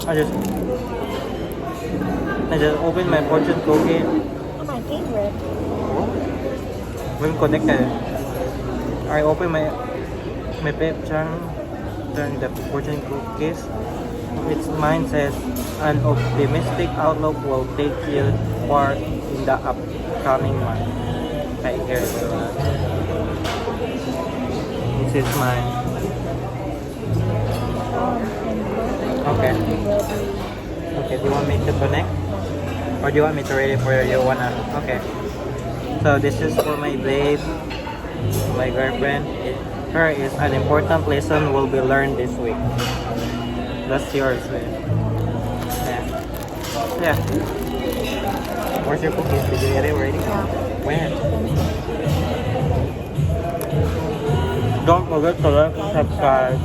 I just I just opened my fortune cookie. Oh, my favorite. When connected, I open my pepchang, turn the fortune cookies. Its mind says an optimistic outlook will take you far in the upcoming month. I hear it. This is mine. Okay. Okay, do you want me to connect? Or do you want me to read it for you? Okay. So this is for my babe, my girlfriend. Her is an important lesson will be learned this week. That's yours, babe. Yeah. Yeah. Where's your cookies? Did you get it already? Yeah. When? Don't forget to like and subscribe.